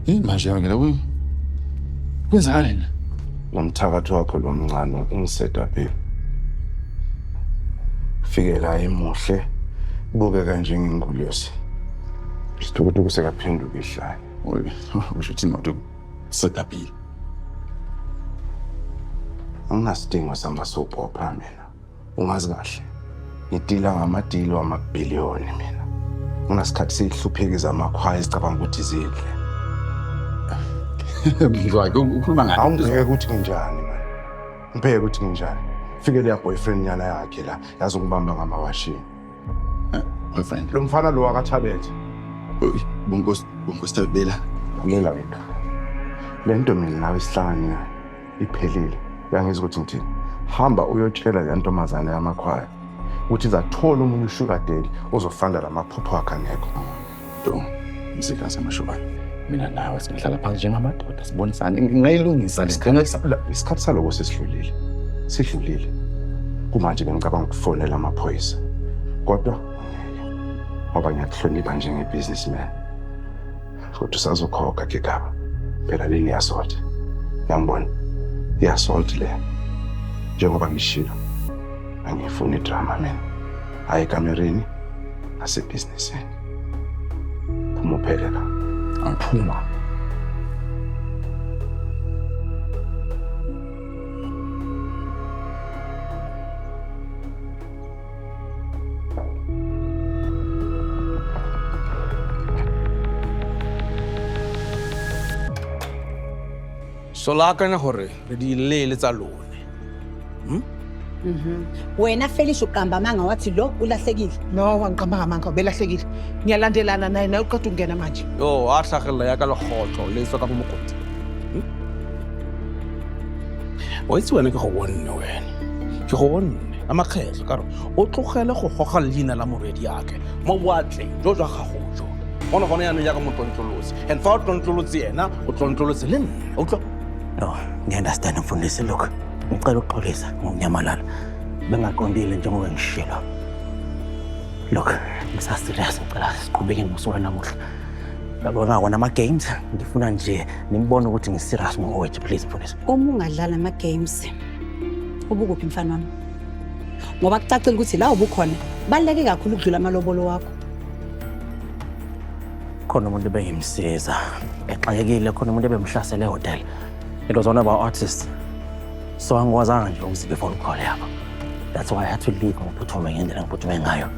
Yini manje yangena kwenzakaleni? Nomthakathi wakho lomncane ungisedaphi. Fike la emuhle kubukeka njengengulusi. Sithukuthi kusekaphenduka ihlaya. Oy, usho uthini manje sedaphi? Angasidingo samasobhopha mina. Ungazi kahle. Ngidila ngamadilo amabhiliyoni mina. Unasikhathi sihluphekisa amakhwaya isicabanga ukuthi zidle. Ngizwake ukhuluma ngani? Awungeke ukuthi njani man. Ngibheke ukuthi njani. Fike le boyfriend yana yakhe la yazi ukubamba ngamawashini. Boyfriend. Lo mfana lo wakathabethe. Bonkosi tabela. Kumela wena. Lento mina nawe isihlangane iphelile. Uyangizwa ukuthi ngithini? Hamba uyotshela le ntombazane yamakhwaya ukuthi izathola umuntu sugar daddy ozofanda lamaphupho akhe ngekho. Do, msika samashuba. Mina nawe sihlala phansi njengamadoda sibonisane ngingayilungisa isikhathi saloko sesidlulile. Sidlulile. Kumanje ngicabanga ukufonela amaphoyisa. Kodwa ngoba ngiyakuhlonipha njenge-businessman. Futhi usazokhokha ke gaba. Phela leni yasalt. Yangibona. Yasalt le. Njengoba ngishilo. Angifuni drama mina. Hayi kamereni nasebusinessini. Phuma uphele la. Angiphuma. Solakana hore re di lele tsa lone. Wena Felix uqamba manga wathi lo ulahlekile. No, wangiqamba manga belahlekile. Ngiyalandelana naye naye uqeda ukungena manje. Yo, a hlagella ya ka legotlo le tswa ka mo mokoti. O itse wena ke go wonne wena. Ke go wonne amakgetlo ka re o tlogele go goga leina la moredi yake. Mo boatle jo jwa gago jo. Bona gone yana ya ka motlontlolosi. And fa o tlontlolotse yena o tlontlolotse le nna. O tlo No, ngiyaunderstand mfundisi look. Ngicela ukuxolisa ngokunyamalala. Bengaqondile njengoba ngishilo. Look, ngisaserious ngicela siqhubeke ngosuku namuhla. Labona wona ama games ngifuna nje nimbone ukuthi ngiserious ngowethu please mfundisi. Uma ungadlala ama games ubukuphi mfana wami? Ngoba kucacile ukuthi la ubukhona baleke kakhulu ukudlula amalobolo wakho. Khona umuntu bengimsiza. Exakekile khona umuntu bemhlasele ehotel. It was one of our artists. So angikwazanga nje ukuzike phone call yabo. That's why I had to leave ngokuphuthume ngendlela ngiphuthume ngayo.